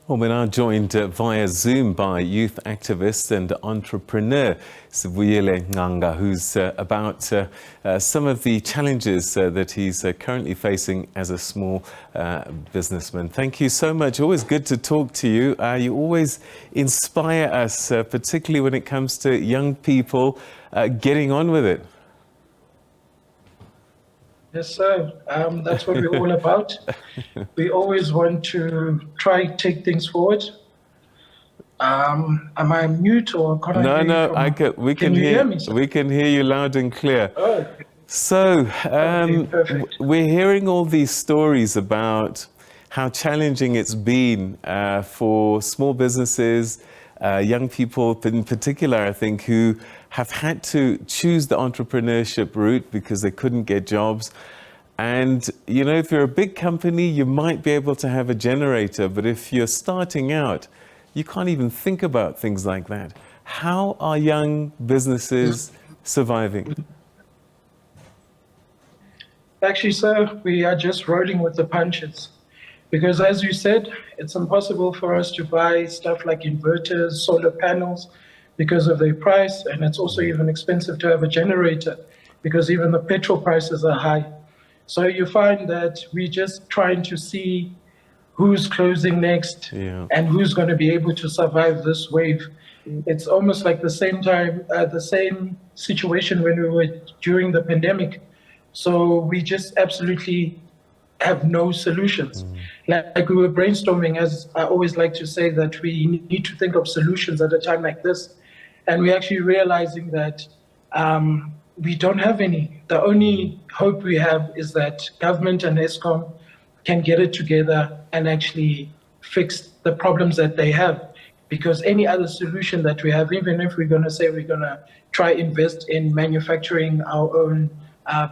Well, we're now joined via Zoom by youth activist and entrepreneur Sivuyile Ngcanga, who's about some of the challenges that he's currently facing as a small businessman. Thank you so much. Always good to talk to you. You always inspire us, particularly when it comes to young people getting on with it. Yes, sir. That's what we're all about. We always want to try to take things forward. Am I mute or can I hear No, you from... we can hear me, sir? We can hear you loud and clear. Oh, okay. So Okay, we're hearing all these stories about how challenging it's been for small businesses, young people in particular, I think, who have had to choose the entrepreneurship route because they couldn't get jobs. And, you know, if you're a big company, you might be able to have a generator, but if you're starting out, you can't even think about things like that. How are young businesses surviving? Actually, sir, we are just rolling with the punches. Because as you said, it's impossible for us to buy stuff like inverters, solar panels, because of their price. And it's also even expensive to have a generator because even the petrol prices are high. So you find that we're just trying to see who's closing next and who's going to be able to survive this wave. It's almost like the same situation when we were during the pandemic. So we just absolutely have no solutions. Like we were brainstorming, as I always like to say, that we need to think of solutions at a time like this. And we're actually realizing that we don't have any. The only hope we have is that government and ESCOM can get it together and actually fix the problems that they have. Because any other solution that we have, even if we're going to say we're going to try invest in manufacturing our own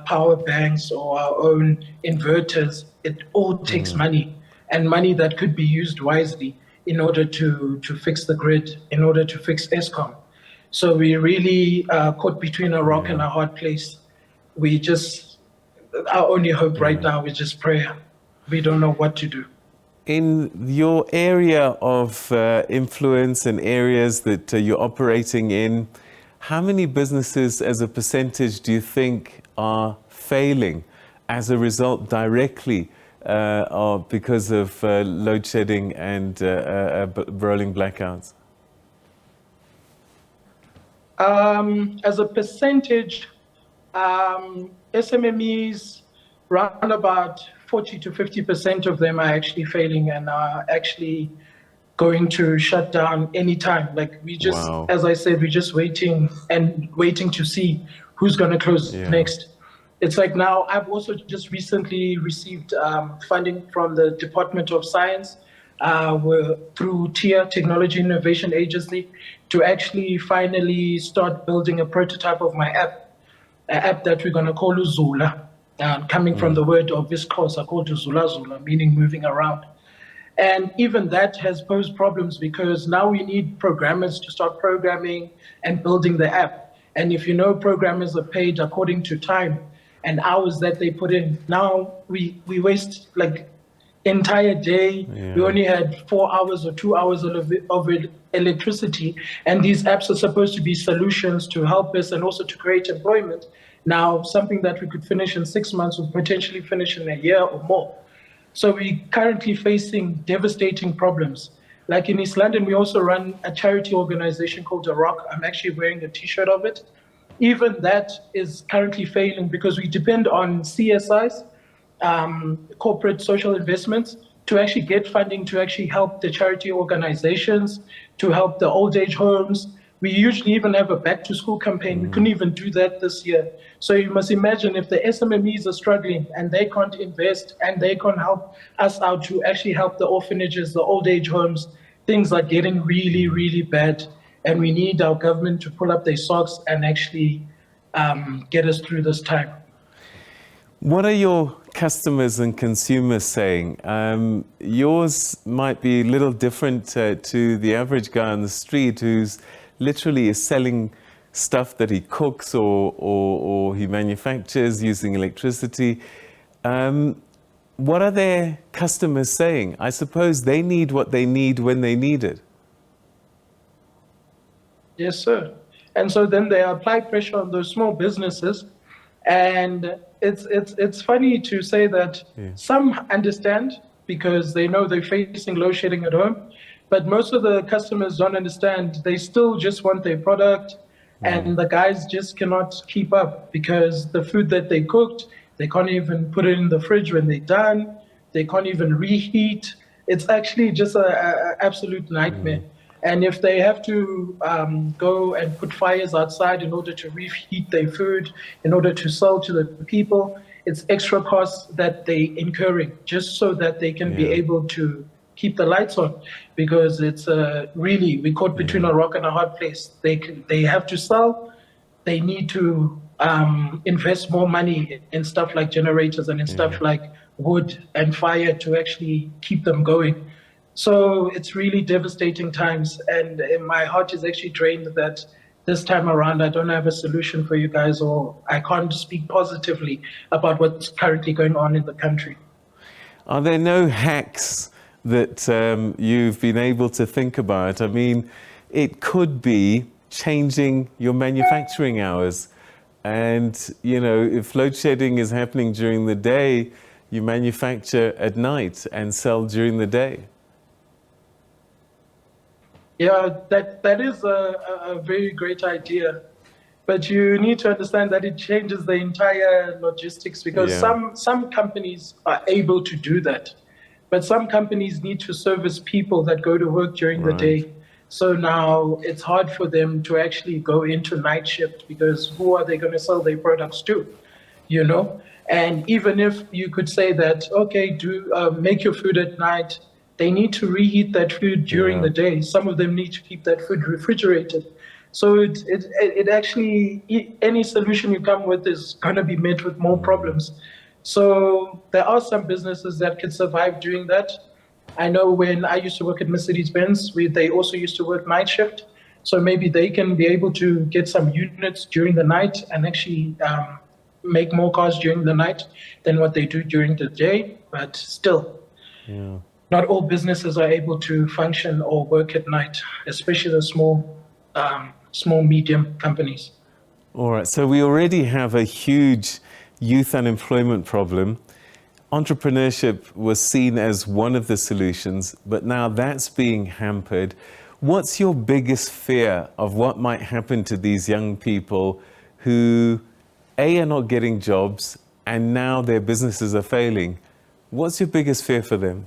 power banks or our own inverters, it all takes money, and money that could be used wisely in order to fix the grid, in order to fix ESCOM. So we really caught between a rock and a hard place. Our only hope right now is just prayer. We don't know what to do. In your area of influence and areas that you're operating in, how many businesses as a percentage do you think are failing as a result directly or because of load shedding and rolling blackouts? As a percentage, SMMEs, around about 40 to 50% of them are actually failing and are actually going to shut down anytime. Like we just, as I said, we're just waiting to see who's going to close next. It's like now I've also just recently received funding from the Department of Science through TIA, Technology Innovation Agency, to actually finally start building a prototype of my app, an app that we're going to call Uzula, coming from the word of this course, I called Zula Zula, meaning moving around. And even that has posed problems because now we need programmers to start programming and building the app. And if you know, programmers are paid according to time and hours that they put in. Now we waste like entire day. We only had 4 hours or 2 hours of electricity. And these apps are supposed to be solutions to help us and also to create employment. Now, something that we could finish in 6 months will potentially finish in a year or more. So we're currently facing devastating problems. Like in East London, we also run a charity organization called The Rock. I'm actually wearing a T-shirt of it. Even that is currently failing because we depend on CSIs, corporate social investments, to actually get funding to actually help the charity organizations, to help the old age homes. We usually even have a back to school campaign. We couldn't even do that this year. So you must imagine if the SMMEs are struggling and they can't invest and they can't help us out to actually help the orphanages, the old age homes, things are getting really, really bad. And we need our government to pull up their socks and actually get us through this time. What are your customers and consumers saying? Yours might be a little different to the average guy on the street who's literally is selling stuff that he cooks or he manufactures using electricity. what are their customers saying? I suppose they need what they need when they need it. Yes, sir. And so then they apply pressure on those small businesses. And it's funny to say that some understand because they know they're facing load shedding at home, but most of the customers don't understand. They still just want their product, and the guys just cannot keep up because the food that they cooked, they can't even put it in the fridge when they're done. They can't even reheat. It's actually just an absolute nightmare. And if they have to go and put fires outside in order to reheat their food, in order to sell to the people, it's extra costs that they're incurring just so that they can be able to keep the lights on. Because it's really, we're caught between a rock and a hard place. They have to sell, they need to invest more money in stuff like generators and in stuff like wood and fire to actually keep them going. So it's really devastating times, and my heart is actually drained that this time around I don't have a solution for you guys, or I can't speak positively about what's currently going on in the country. Are there no hacks that you've been able to think about? I mean, it could be changing your manufacturing hours. And, you know, if load shedding is happening during the day, you manufacture at night and sell during the day. Yeah, that is a very great idea. But you need to understand that it changes the entire logistics because some companies are able to do that. But some companies need to service people that go to work during the day. So now it's hard for them to actually go into night shift because who are they going to sell their products to, you know? And even if you could say that, okay, make your food at night, they need to reheat that food during the day. Some of them need to keep that food refrigerated. So it actually, any solution you come with is going to be met with more problems. So there are some businesses that could survive doing that. I know when I used to work at Mercedes-Benz, they also used to work night shift. So maybe they can be able to get some units during the night and actually make more cars during the night than what they do during the day. But still, not all businesses are able to function or work at night, especially the small, medium companies. All right, so we already have a huge youth unemployment problem. Entrepreneurship was seen as one of the solutions, but now that's being hampered. What's your biggest fear of what might happen to these young people who, A, are not getting jobs, and now their businesses are failing? What's your biggest fear for them?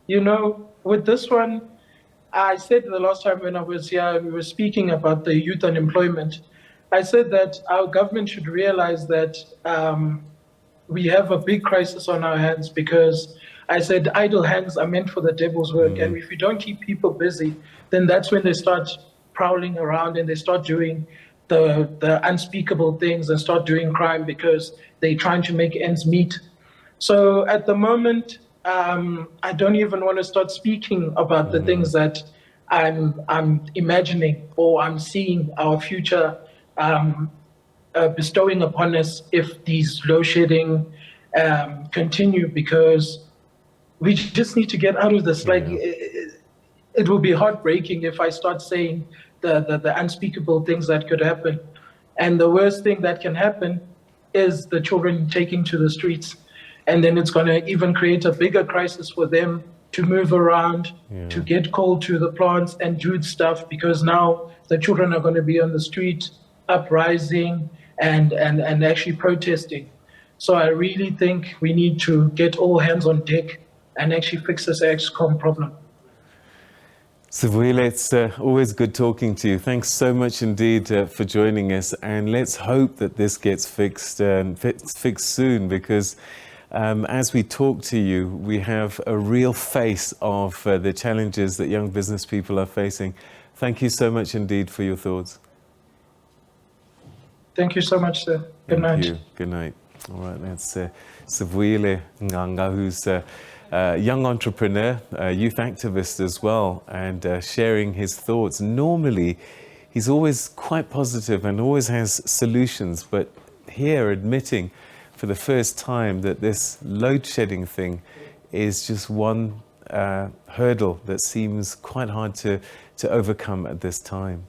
You know, with this one, I said the last time when I was here, we were speaking about the youth unemployment. I said that our government should realize that we have a big crisis on our hands because I said idle hands are meant for the devil's work. And if you don't keep people busy, then that's when they start prowling around and they start doing the unspeakable things and start doing crime because they're trying to make ends meet. So at the moment, I don't even want to start speaking about the things that I'm imagining or I'm seeing our future bestowing upon us if these load shedding continue, because we just need to get out of this. Like it will be heartbreaking if I start saying the unspeakable things that could happen. And the worst thing that can happen is the children taking to the streets. And then it's going to even create a bigger crisis for them to move around, to get cold to the plants and do stuff, because now the children are going to be on the street uprising and actually protesting. So I really think we need to get all hands on deck and actually fix this EXCOM problem. Sivuyile, it's always good talking to you. Thanks so much indeed for joining us. And let's hope that this gets fixed soon, because as we talk to you, we have a real face of the challenges that young business people are facing. Thank you so much indeed for your thoughts. Thank you so much, sir. Good night. Thank you. Good night. All right, that's Sivuyile Ngcanga, who's a young entrepreneur, a youth activist as well, and sharing his thoughts. Normally, he's always quite positive and always has solutions, but here admitting for the first time that this load shedding thing is just one hurdle that seems quite hard to overcome at this time.